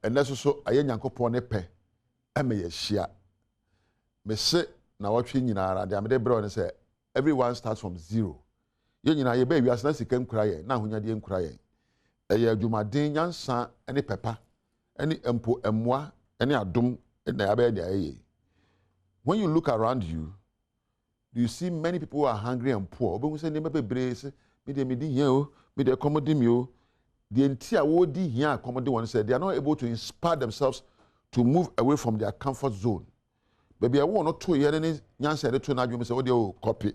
ɛnɛ so ayɛ Nyankopɔn ne pɛ ɛmɛ yɛ hyia me se na watwe nyinaara de amede brɛ ne sɛ everyone starts from zero yɛ nyinaa yɛ bɛ wiase na sika nkura yɛ na ahonyade nkura yɛ ɛyɛ adwumaden nyansa ne pepa ne empo emmoa ne adom na yɛabɛyɛ de ayɛ. When you look around you, you see many people who are hungry and poor. Obi say name bebree say me dey here o, me dey accommodate me o. The entire wo di here accommodate one say they are not able to inspire themselves to move away from their comfort zone. Baby I want not to here any nyansa dey to na adwuma say wo dey o copy.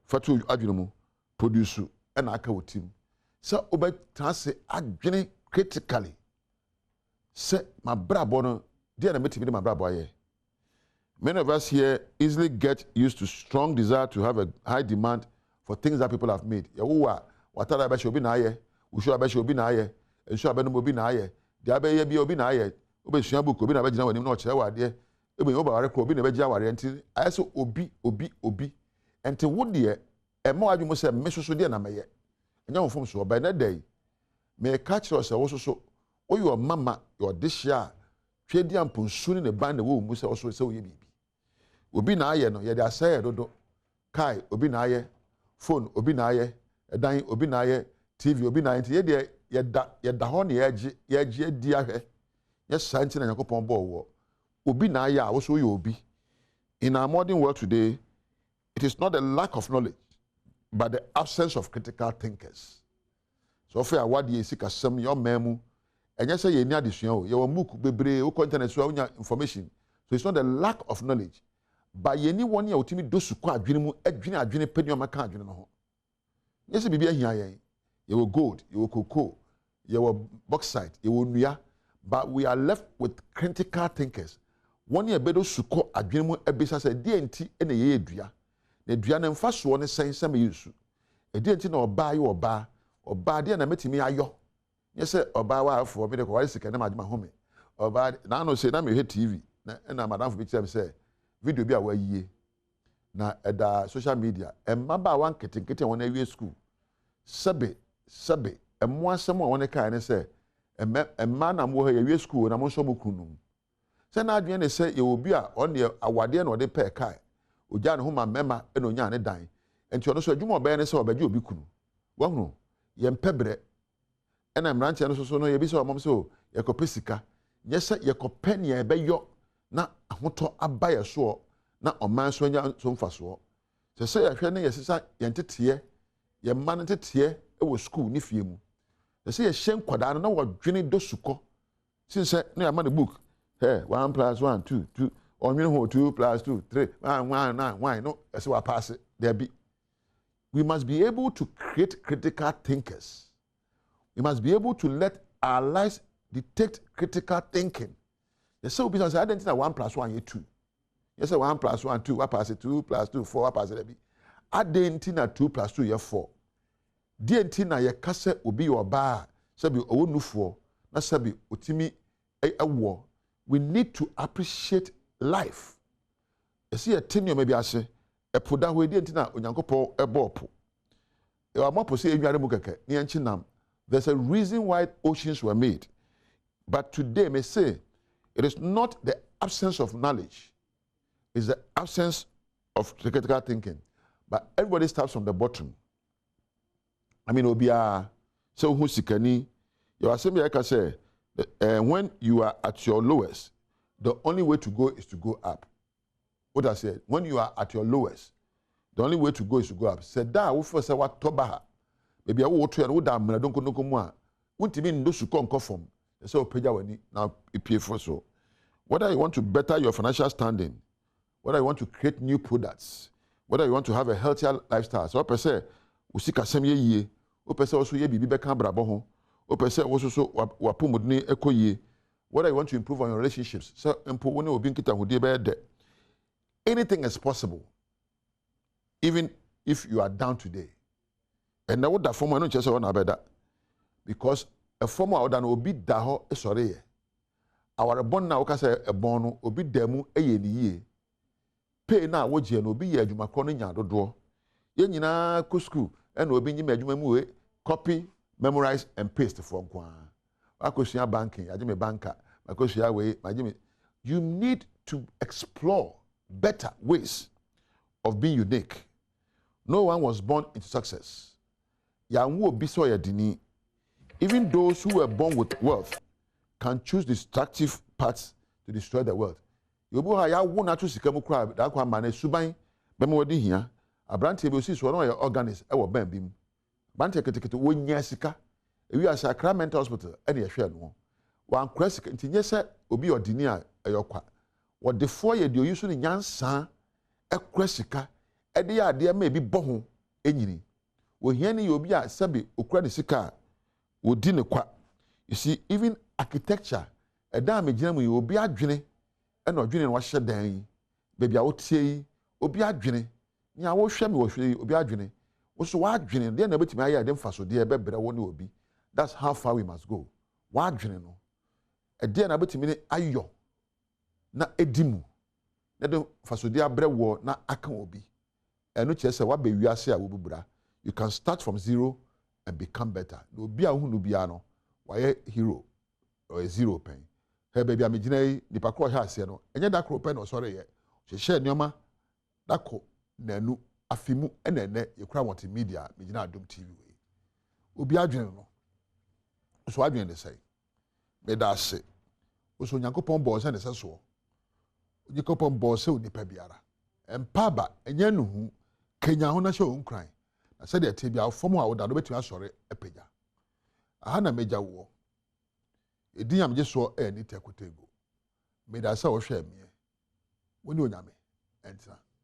Fatu adwuma mu produce and aka wo team. So obi tan say adwene critically. Say my brabo no dey na metimi my brabo aye. Many of us here easily get used to strong desire to have a high demand for things that people have made. Yawa watara abashi obi na aye, usho abashi obi na aye, ensho abenu obi na aye, de abaye bi obi na aye, obi sua book obi na abegina wanim na okire wade, ebe oba ware ko obi na begia ware enti aye so obi enti wo de e ma wadwum se me soso de na meye. Enya wo fom so oba na dai. Me catch us wo soso o your mama your this year twe di amponsu ne ban na wo mu se oso se wo ye bibi. Obi na aye no ye de asaya dodo kai obi na aye phone obi na aye edan obi na aye TV obi na aye ye de ye da ho na ye gie di ahwe ye santi na Yakopon bo wo obi na aye a wo so ye obi. In our modern world today, it is not the lack of knowledge but the absence of critical thinkers. So for award ye sika sem your memu enye say ye ni adesua o ye wo book bebre wo internet so nya information. So it's not the lack of knowledge. But ye ni one ya otimi dosu kwa adwene mu adwene pedi o maka adwene no ho. Yes bibi ahia yen. Ye wo gold, ye wo cocoa, ye wo bauxite, ye wo nua, but we are left with critical thinkers. One ya bedo suko adwene mu ebisa say de enti ene ye edua. Na edua na mfa so ne sensem yesu. E de enti na oba ye oba de na metimi ayo. Yes oba wa afo me de ko wari sika na madima home. Oba na no say na me he TV na madam fo bi tell me say video bi a wayiye na eda social media emmaba wan ketenkete won awie school sebe emmo asem won kai ne se emma na mo ha awie school na mo so mo kunu se na adwen ne se ye obi a on ye awade na ode pe kai oja ne ho ma mema e no nya ne dan enti ono so adwuma obe ne se obaje obi kunu wahunu ye mpebre e na mranche no so no ye bi se omom se o ye kopesika ye se ye kopene ye beyo na ahoto abaye so na oman so nya so mfaso se ya hwe ne yesisa yenteteye ye man teteye e wo school ni fie mu se ye hyen kwada no na wodwene dosuko since na ya man the book hey 1 + 1 2 2 onwene ho 2 + 2 3 1 9 1 no se wa pass there be. We must be able to create critical thinkers. We must be able to let our lives detect critical thinking. Yes, so because I didn't know 1 + 1 is 2. Yes, 1 + 1 2. What pass it 2 + 2 4. What pass it be? I didn't know 2 + 2 is 4. Didn't know ye kase obi your bar. Sabi owo nufo. Na sabi otimi war. We need to appreciate life. You see a tenure maybe I say a poda we didn't know onyankopo ebopo. You are more say you are mukeke. Ni anchinam. There's a reason why oceans were made. But today may say it is not the absence of knowledge, it's the absence of critical thinking. But everybody starts from the bottom. I mean, obia so who sikani, you are saying like I say, when you are at your lowest, the only way to go is to go up. What I said, when you are at your lowest, the only way to go is to go up. Said that we first say what tobaha. Maybe I will try and I don't know more. Won't mean those who come from. So now pay for so. Whether you want to better your financial standing, whether you want to create new products, whether you want to have a healthier lifestyle. So per se, we see kasem ye, o per se also ye bibi beka brabo ho, o per se also so wapumudni eko ye. Whether you want to improve on your relationships, so impo woni obi nkita ho de be de. Anything is possible, even if you are down today. And now that form I don't just want to better, because a form out than obi daho is sorry. Our born now can say a bono obi demu a ye. Pay now what ye no be ye juma corning do draw. Ye na school and obi ni mejuma copy, memorize and paste the form. akosua banking agye me banker akosua we agye me. You need to explore better ways of being unique. No one was born into success. Yanwo obi so yedini. Even those who were born with wealth can choose destructive paths to destroy the world. Yobu ha ya wo na to sika mu kra da kwa ma na suban be me wodi hia. Abrante be osi so no ye organist e wo ban bi mu. Bante ketekete wo nya sika. Ewi a Sacramento Hospital e de hwe no. Wan kra sika ntinye se obi odini a eyokwa. Wo defo ye de oyusu ni nyansa e kra sika e de ya de ma bi bɔ ho enyini. Wo hia ni obi a sebe okra de sika wodi ne kwa. You see, even architecture ɛda megina mu obi adwene ɛna odwene no wahye dan yi baabi a wotie yi obi adwene nya wo hwɛ me wo hwɛ yi obi adwene wo so wadwene de na betimi aye ade mfaso de ɛbɛbrɛ wo ne obi. That's how far we must go. Wadwene no ɛde na betimi ne ayɔ na edimu na de mfaso de abrɛ wo na aka obi ɛno kyerɛ sɛ waba wiase a wo bubura. You can start from zero and become better. No obi a hu no bia no why hero or a zero pen. Hey baby, I'm a nipa kro ha ase no. Enye da kro pen no sorry ye. Hye nneoma da ko nanu afimu ene ye kra multimedia me gina Adom TV we. Obi adwene no. So adwene de say. Me da ase. So Nyankopon bo se ne se so. Nyankopon bo se onipa biara. Empa ba enye no hu kenya ho na hye o nkran. Na se de te bia fom a wo da no betumi asore epagya. Aha na meja wo. Edin am je so ni tekotego. Me da sa wo hwe me. Woni onyame. Entra.